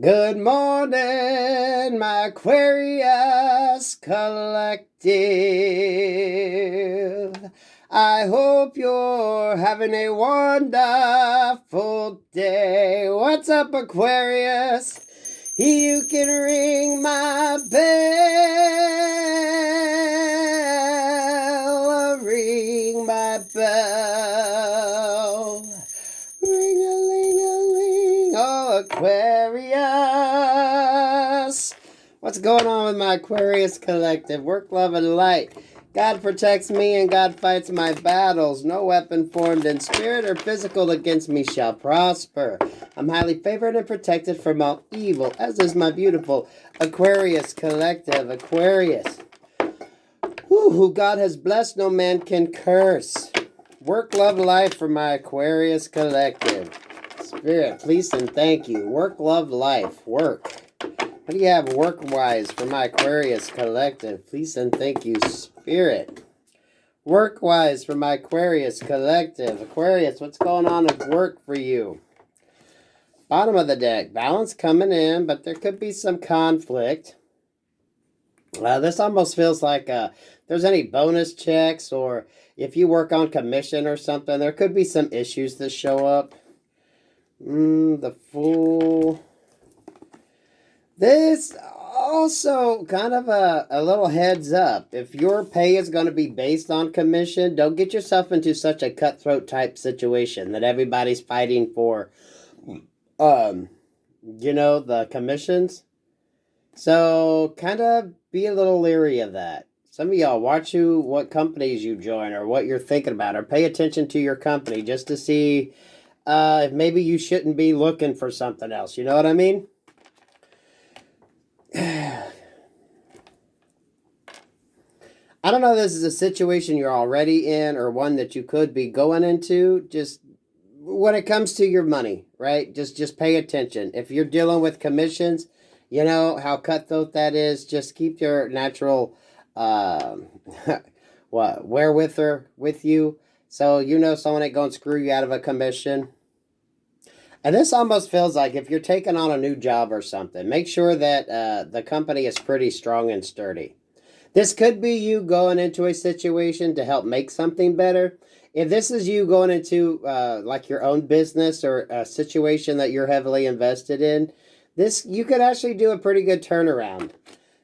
Good morning, my Aquarius collective. I hope you're having a wonderful day. What's up, Aquarius? You can ring my bell, ring my bell. Ring-a-ling-a-ling, oh Aquarius. What's going on with my Aquarius collective? Work, love, and light. God protects me and God fights my battles. No weapon formed in spirit or physical against me shall prosper. I'm highly favored and protected from all evil, as is my beautiful Aquarius collective. Aquarius, who God has blessed, no man can curse. Work, love, life for my Aquarius collective. Spirit, please and thank you. Work, love, life. Work. What do you have work-wise for my Aquarius collective? Please and thank you, Spirit. Work-wise for my Aquarius collective. Aquarius, what's going on with work for you? Bottom of the deck. Balance coming in, but there could be some conflict. This almost feels like there's any bonus checks, or if you work on commission or something, there could be some issues that show up. The Fool. This also kind of a little heads up. If your pay is going to be based on commission, don't get yourself into such a cutthroat type situation that everybody's fighting for, the commissions. So kind of be a little leery of that. Some of y'all watch what companies you join or what you're thinking about, or pay attention to your company just to see if maybe you shouldn't be looking for something else. You know what I mean? I don't know if this is a situation you're already in or one that you could be going into. Just when it comes to your money, right? Just pay attention. If you're dealing with commissions, you know how cutthroat that is. Just keep your natural wherewithal with you. So you know someone ain't going to screw you out of a commission. And this almost feels like if you're taking on a new job or something, make sure that the company is pretty strong and sturdy. This could be you going into a situation to help make something better. If this is you going into like your own business or a situation that you're heavily invested in, this you could actually do a pretty good turnaround.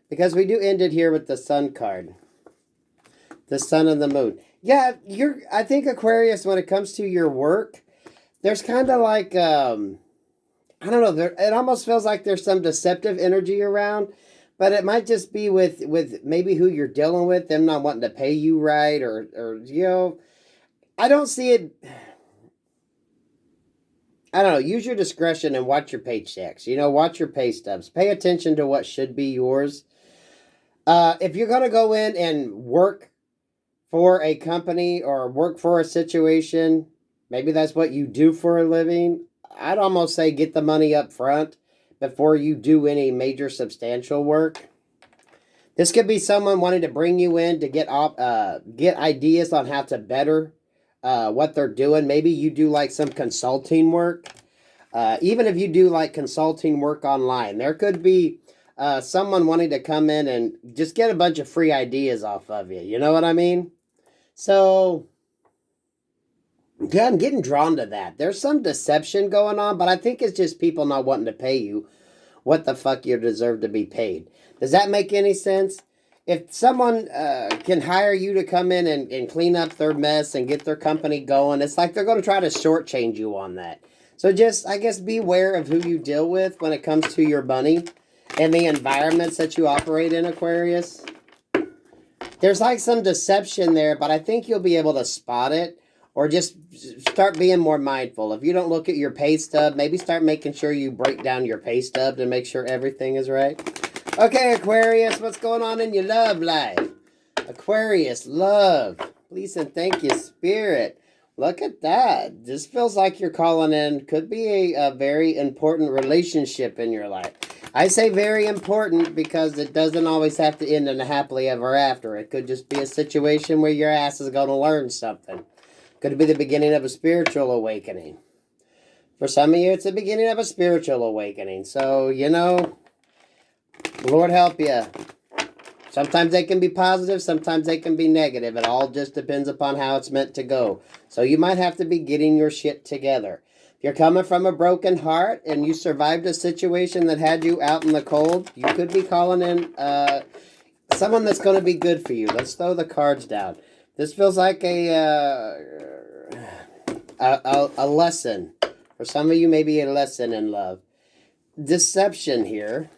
Because we do end it here with the Sun card. The Sun and the Moon. Yeah, I think Aquarius, when it comes to your work, there's kind of like I don't know, it almost feels like there's some deceptive energy around, but it might just be with maybe who you're dealing with, them not wanting to pay you right, or I don't see it. I don't know, use your discretion and watch your paychecks. Watch your pay stubs. Pay attention to what should be yours. If you're going to go in and work for a company or work for a situation, maybe that's what you do for a living, I'd almost say get the money up front before you do any major substantial work. This could be someone wanting to bring you in to get ideas on how to better what they're doing. Maybe you do like some consulting work. Even if you do like consulting work online, there could be someone wanting to come in and just get a bunch of free ideas off of you. You know what I mean? So, yeah, I'm getting drawn to that. There's some deception going on, but I think it's just people not wanting to pay you what the fuck you deserve to be paid. Does that make any sense? If someone can hire you to come in and clean up their mess and get their company going, it's like they're going to try to shortchange you on that. So just, I guess, beware of who you deal with when it comes to your money and the environments that you operate in, Aquarius. There's like some deception there, but I think you'll be able to spot it, or just start being more mindful. If you don't look at your pay stub, maybe start making sure you break down your pay stub to make sure everything is right. Okay, Aquarius, what's going on in your love life? Aquarius, love. Please and thank you, Spirit. Look at that. This feels like you're calling in. Could be a very important relationship in your life. I say very important because it doesn't always have to end in a happily ever after. It could just be a situation where your ass is going to learn something. Could be the beginning of a spiritual awakening. For some of you, it's the beginning of a spiritual awakening. So, you know, Lord help you. Sometimes they can be positive, sometimes they can be negative. It all just depends upon how it's meant to go. So you might have to be getting your shit together. If you're coming from a broken heart and you survived a situation that had you out in the cold, you could be calling in someone that's going to be good for you. Let's throw the cards down. This feels like a lesson. For some of you, maybe a lesson in love. Deception here.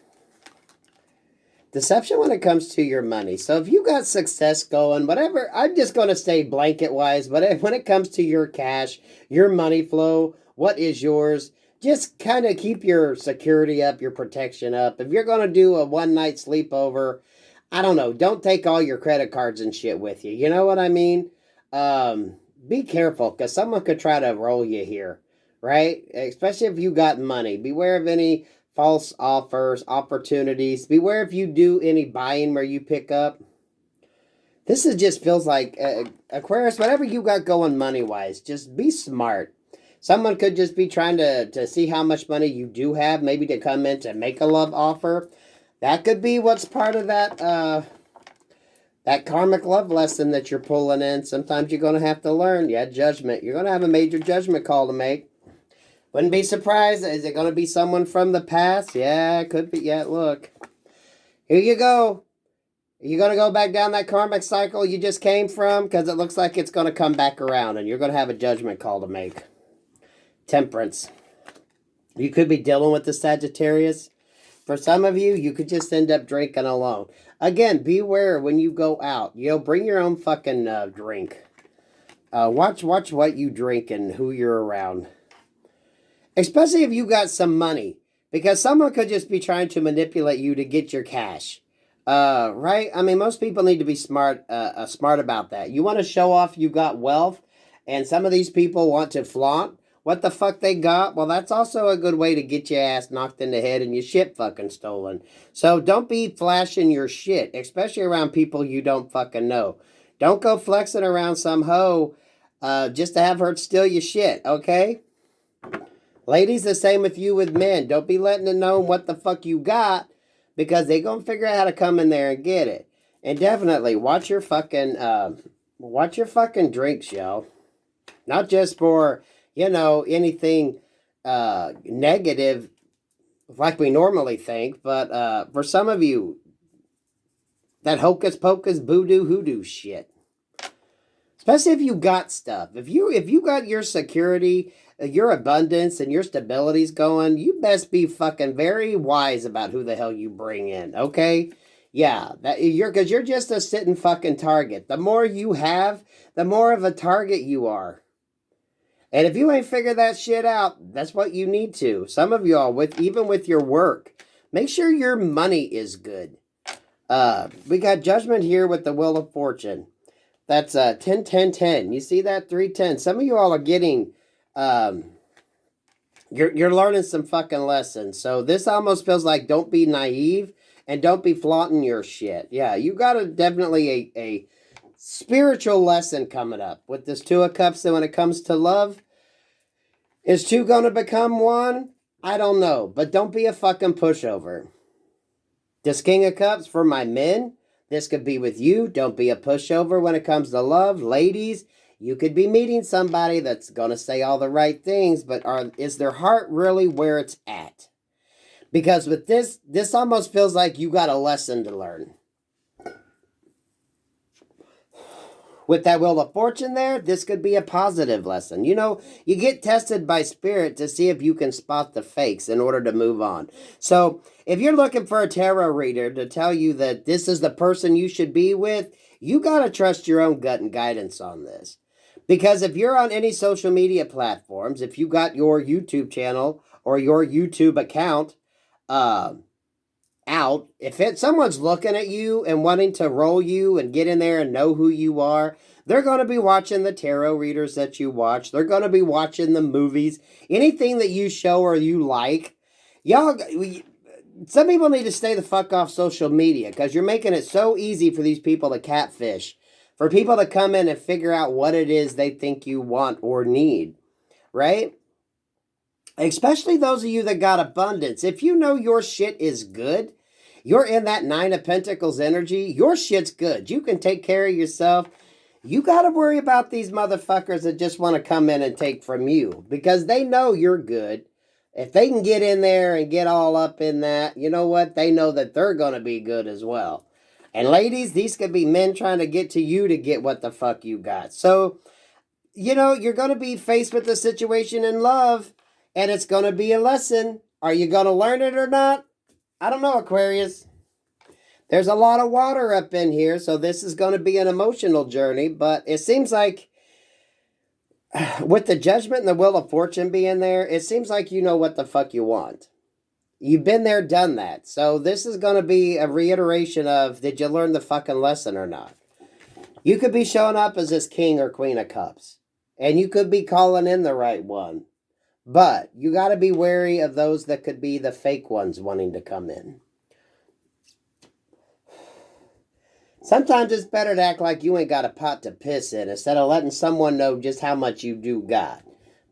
Deception when it comes to your money. So if you got success going, whatever, I'm just going to say blanket wise, but when it comes to your cash, your money flow, what is yours, just kind of keep your security up, your protection up. If you're going to do a one night sleepover, I don't know, don't take all your credit cards and shit with you. You know what I mean? Be careful because someone could try to roll you here, right? Especially if you got money. Beware of any false offers, opportunities. Beware if you do any buying where you pick up. This is just feels like, Aquarius, whatever you got going money-wise, just be smart. Someone could just be trying to see how much money you do have, maybe to come in to make a love offer. That could be what's part of that karmic love lesson that you're pulling in. Sometimes you're going to have to learn. Yeah, judgment. You're going to have a major judgment call to make. Wouldn't be surprised. Is it going to be someone from the past? Yeah, it could be. Yeah, look. Here you go. Are you going to go back down that karmic cycle you just came from? Because it looks like it's going to come back around and you're going to have a judgment call to make. Temperance. You could be dealing with the Sagittarius. For some of you, you could just end up drinking alone. Again, beware when you go out. You know, bring your own fucking drink. Watch what you drink and who you're around. Especially if you got some money. Because someone could just be trying to manipulate you to get your cash. Right? I mean, most people need to be smart about that. You want to show off you got wealth. And some of these people want to flaunt what the fuck they got. Well, that's also a good way to get your ass knocked in the head and your shit fucking stolen. So don't be flashing your shit. Especially around people you don't fucking know. Don't go flexing around some hoe just to have her steal your shit. Okay? Ladies, the same with you with men. Don't be letting them know what the fuck you got because they gonna figure out how to come in there and get it. And definitely watch your fucking drinks, yo. Not just for, you know, anything negative like we normally think, but for some of you, that hocus pocus voodoo hoodoo shit. Especially if you got stuff. If you got your security, your abundance, and your stability's going, you best be fucking very wise about who the hell you bring in, okay? Yeah, because you're just a sitting fucking target. The more you have, the more of a target you are. And if you ain't figured that shit out, that's what you need to. Some of y'all, even with your work, make sure your money is good. We got judgment here with the Wheel of Fortune. That's 10, 10, 10. You see that? 3, 10. Some of you all are getting, you're learning some fucking lessons. So this almost feels like don't be naive and don't be flaunting your shit. Yeah, you got definitely a spiritual lesson coming up with this 2 of Cups. And when it comes to love, is 2 going to become 1? I don't know. But don't be a fucking pushover. This King of Cups for my men. This could be with you. Don't be a pushover when it comes to love. Ladies, you could be meeting somebody that's going to say all the right things, but is their heart really where it's at? Because with this almost feels like you got a lesson to learn. With that Wheel of Fortune there, this could be a positive lesson. You know, you get tested by spirit to see if you can spot the fakes in order to move on. So, if you're looking for a tarot reader to tell you that this is the person you should be with, you got to trust your own gut and guidance on this. Because if you're on any social media platforms, if you got your YouTube channel or your YouTube account out, if someone's looking at you and wanting to roll you and get in there and know who you are, they're going to be watching the tarot readers that you watch. They're going to be watching the movies, anything that you show or you like. Some people need to stay the fuck off social media because you're making it so easy for these people to catfish, for people to come in and figure out what it is they think you want or need, right? Especially those of you that got abundance. If you know your shit is good, you're in that Nine of Pentacles energy, your shit's good. You can take care of yourself. You got to worry about these motherfuckers that just want to come in and take from you because they know you're good. If they can get in there and get all up in that, you know what? They know that they're going to be good as well. And ladies, these could be men trying to get to you to get what the fuck you got. So, you know, you're going to be faced with a situation in love and it's going to be a lesson. Are you going to learn it or not? I don't know, Aquarius. There's a lot of water up in here, so this is going to be an emotional journey, but it seems like with the Judgment and the Wheel of Fortune being there, it seems like you know what the fuck you want. You've been there, done that. So this is going to be a reiteration of, did you learn the fucking lesson or not? You could be showing up as this King or Queen of Cups, and you could be calling in the right one, but you got to be wary of those that could be the fake ones wanting to come in. Sometimes it's better to act like you ain't got a pot to piss in instead of letting someone know just how much you do got.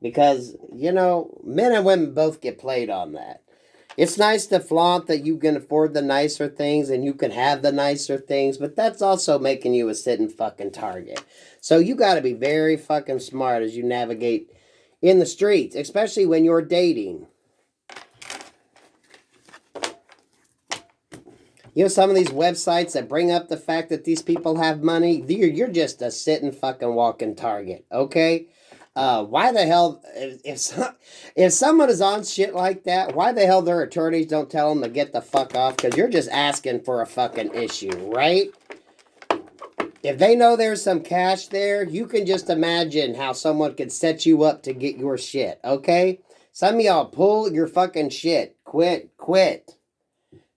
Because, you know, men and women both get played on that. It's nice to flaunt that you can afford the nicer things and you can have the nicer things, but that's also making you a sitting fucking target. So you got to be very fucking smart as you navigate in the streets, especially when you're dating. You know, some of these websites that bring up the fact that these people have money, you're just a sitting fucking walking target, okay? Why the hell, if someone is on shit like that, why the hell their attorneys don't tell them to get the fuck off? Because you're just asking for a fucking issue, right? If they know there's some cash there, you can just imagine how someone could set you up to get your shit, okay? Some of y'all pull your fucking shit. Quit.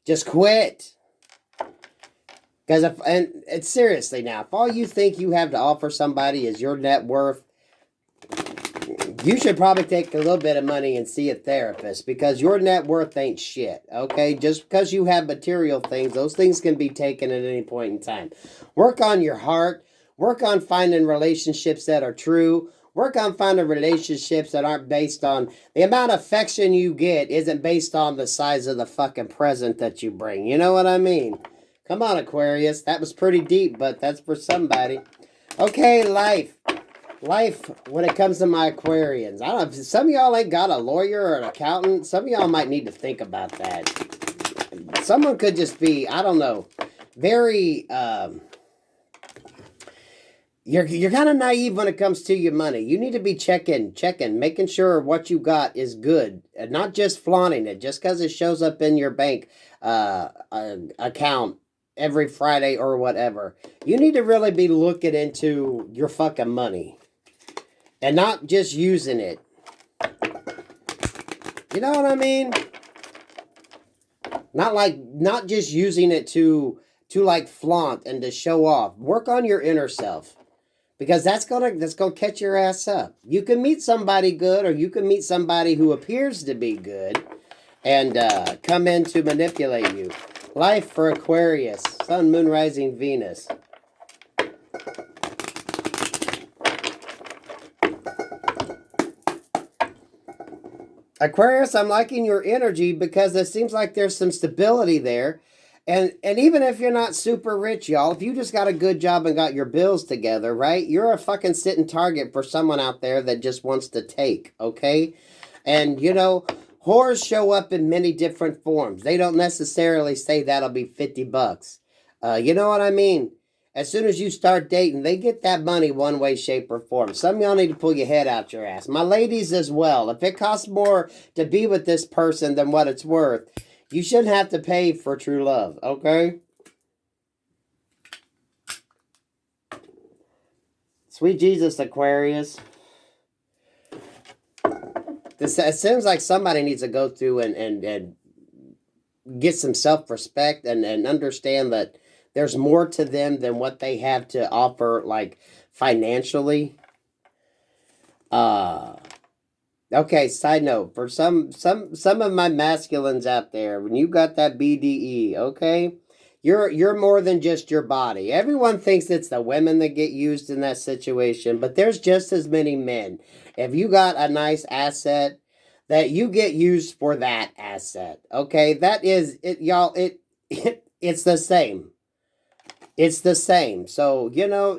Just quit. Because and it's seriously now, if all you think you have to offer somebody is your net worth, you should probably take a little bit of money and see a therapist because your net worth ain't shit, okay? Just because you have material things, those things can be taken at any point in time. Work on your heart. Work on finding relationships that are true. Work on finding relationships that aren't based on the amount of affection you get isn't based on the size of the fucking present that you bring. You know what I mean? Come on, Aquarius. That was pretty deep, but that's for somebody. Okay, life. Life when it comes to my Aquarians. I don't know if some of y'all ain't got a lawyer or an accountant. Some of y'all might need to think about that. Someone could just be, I don't know, very, you're kind of naive when it comes to your money. You need to be checking, making sure what you got is good. And not just flaunting it, just because it shows up in your bank account every Friday or whatever. You need to really be looking into your fucking money. And not just using it. You know what I mean? Not just using it to like flaunt and to show off. Work on your inner self. Because that's gonna catch your ass up. You can meet somebody good or you can meet somebody who appears to be good and come in to manipulate you. Life for Aquarius. Sun, Moon, Rising, Venus. Aquarius, I'm liking your energy because it seems like there's some stability there. And even if you're not super rich, y'all, if you just got a good job and got your bills together, right? You're a fucking sitting target for someone out there that just wants to take, okay? And, you know, whores show up in many different forms. They don't necessarily say that'll be $50. You know what I mean? As soon as you start dating, they get that money one way, shape, or form. Some of y'all need to pull your head out your ass. My ladies as well. If it costs more to be with this person than what it's worth, you shouldn't have to pay for true love, okay? Sweet Jesus, Aquarius. It seems like somebody needs to go through and get some self-respect and understand that there's more to them than what they have to offer, like, financially. Okay, side note, for some of my masculines out there, when you got that BDE, okay, you're more than just your body. Everyone thinks it's the women that get used in that situation, but there's just as many men. If you got a nice asset that you get used for that asset. Okay, that is it, y'all. It's the same. It's the same. So,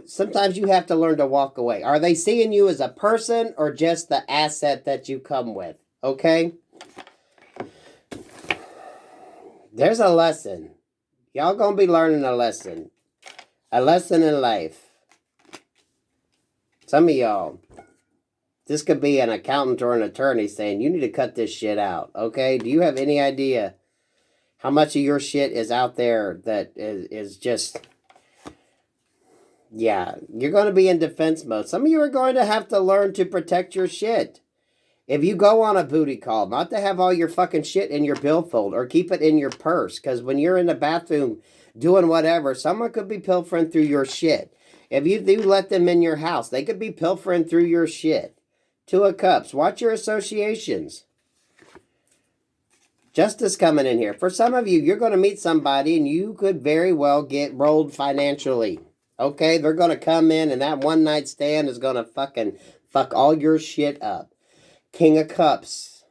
sometimes you have to learn to walk away. Are they seeing you as a person or just the asset that you come with? Okay? There's a lesson. Y'all gonna be learning a lesson. A lesson in life. Some of y'all, this could be an accountant or an attorney saying, you need to cut this shit out. Okay? Do you have any idea how much of your shit is out there that is just... Yeah, you're going to be in defense mode. Some of you are going to have to learn to protect your shit. If you go on a booty call, not to have all your fucking shit in your billfold or keep it in your purse. Because when you're in the bathroom doing whatever, someone could be pilfering through your shit. If you do let them in your house, they could be pilfering through your shit. Two of Cups. Watch your associations. Justice coming in here. For some of you, you're going to meet somebody and you could very well get rolled financially. Okay, they're going to come in and that one night stand is going to fucking fuck all your shit up. King of Cups.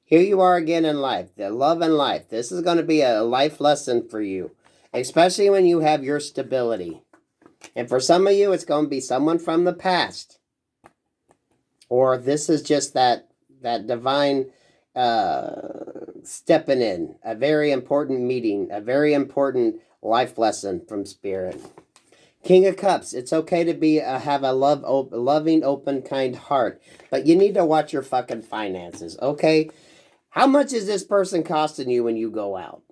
Here you are again in life. The love and life. This is going to be a life lesson for you. Especially when you have your stability. And for some of you, it's going to be someone from the past. Or this is just that divine stepping in. A very important meeting. A very important life lesson from Spirit. King of Cups, it's okay to have a loving, open, kind heart, but you need to watch your fucking finances, okay? How much is this person costing you when you go out?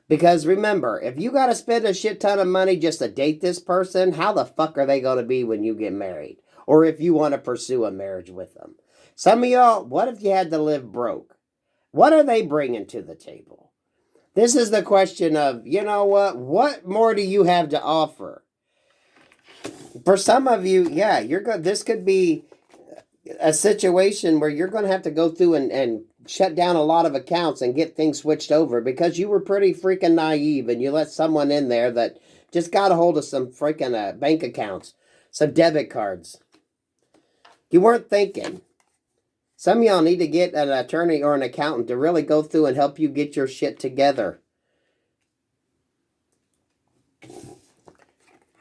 Because remember, if you got to spend a shit ton of money just to date this person, how the fuck are they going to be when you get married? Or if you want to pursue a marriage with them? Some of y'all, what if you had to live broke? What are they bringing to the table? This is the question of, you know what? What more do you have to offer? For some of you, yeah, this could be a situation where you're going to have to go through and shut down a lot of accounts and get things switched over because you were pretty freaking naive and you let someone in there that just got a hold of some freaking bank accounts, some debit cards. You weren't thinking. Some of y'all need to get an attorney or an accountant to really go through and help you get your shit together.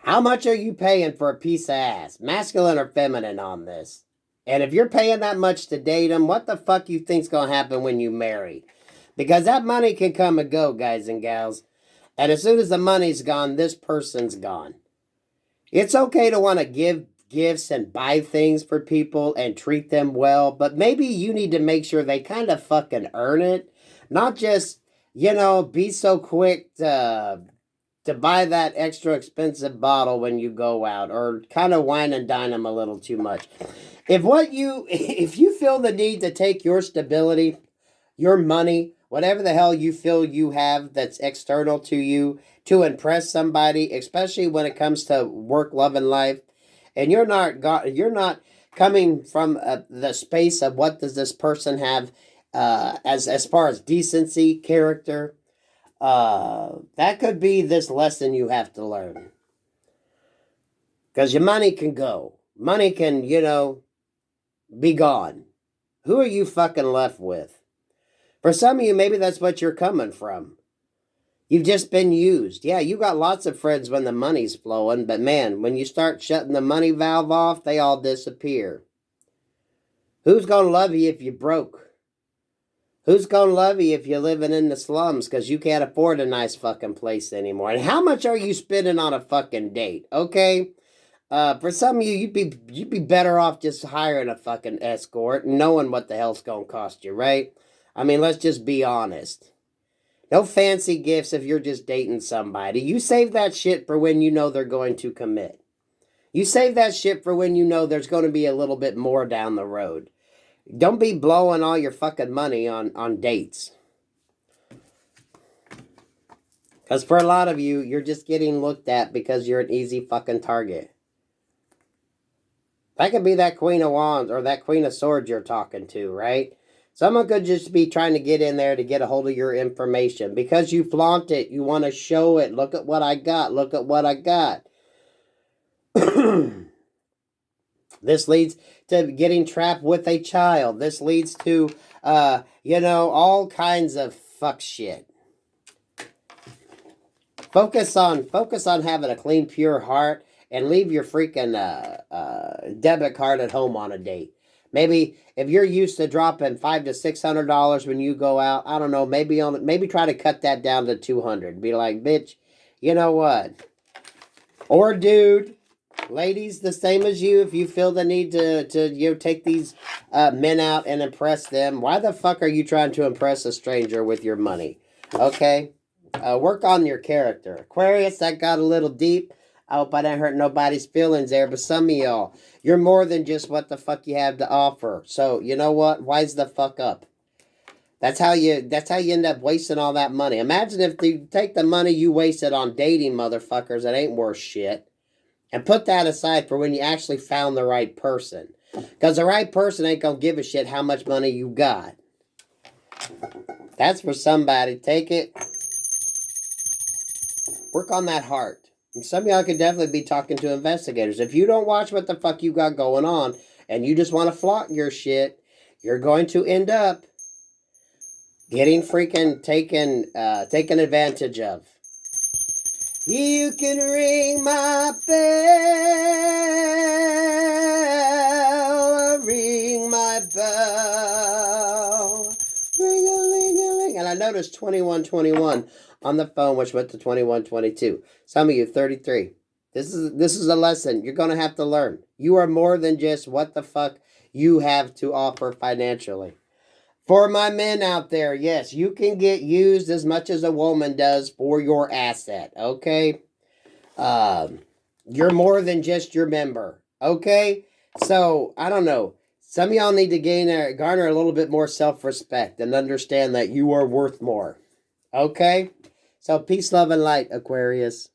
How much are you paying for a piece of ass? Masculine or feminine on this? And if you're paying that much to date them, what the fuck you think's going to happen when you marry? Because that money can come and go, guys and gals. And as soon as the money's gone, this person's gone. It's okay to want to give gifts and buy things for people and treat them well, but maybe you need to make sure they kind of fucking earn it, not just, be so quick to buy that extra expensive bottle when you go out, or kind of wine and dine them a little too much. If you feel the need to take your stability, your money, whatever the hell you feel you have that's external to you to impress somebody, especially when it comes to work, love, and life, and you're not coming from the space of what does this person have as far as decency, character, that could be this lesson you have to learn. Because your money can go. Money can, be gone. Who are you fucking left with? For some of you, maybe that's what you're coming from. You've just been used. Yeah, you got lots of friends when the money's flowing, but man, when you start shutting the money valve off, they all disappear. Who's going to love you if you're broke? Who's going to love you if you're living in the slums because you can't afford a nice fucking place anymore? And how much are you spending on a fucking date? Okay? For some of you, you'd be better off just hiring a fucking escort and knowing what the hell's going to cost you, right? I mean, let's just be honest. No fancy gifts if you're just dating somebody. You save that shit for when you know they're going to commit. You save that shit for when you know there's going to be a little bit more down the road. Don't be blowing all your fucking money on dates. Because for a lot of you, you're just getting looked at because you're an easy fucking target. That could be that Queen of Wands or that Queen of Swords you're talking to, right? Someone could just be trying to get in there to get a hold of your information. Because you flaunt it, you want to show it. Look at what I got. Look at what I got. This leads to getting trapped with a child. This leads to, all kinds of fuck shit. Focus on having a clean, pure heart, and leave your freaking debit card at home on a date. Maybe if you're used to dropping $500 to $600 when you go out, I don't know. Maybe try to cut that down to $200. Be like, bitch, you know what? Or dude, ladies, the same as you. If you feel the need to take these men out and impress them, why the fuck are you trying to impress a stranger with your money? Okay, work on your character. Aquarius, that got a little deep. I hope I didn't hurt nobody's feelings there, but some of y'all, you're more than just what the fuck you have to offer. So you know what? Wise the fuck up. That's how you end up wasting all that money. Imagine if you take the money you wasted on dating motherfuckers that ain't worth shit, and put that aside for when you actually found the right person. Because the right person ain't going to give a shit how much money you got. That's for somebody. Take it. Work on that heart. And some of y'all could definitely be talking to investigators. If you don't watch what the fuck you got going on, and you just want to flaunt your shit, you're going to end up getting freaking taken advantage of. You can ring my bell, ring my bell, ring-a-ling-a-ling. And I noticed 2121 on the phone, which went to 2122. Some of you, 33. This is a lesson you're going to have to learn. You are more than just what the fuck you have to offer financially. For my men out there, yes, you can get used as much as a woman does for your asset, okay? You're more than just your member, okay? So, I don't know. Some of y'all need to garner a little bit more self-respect and understand that you are worth more, okay? So, peace, love, and light, Aquarius.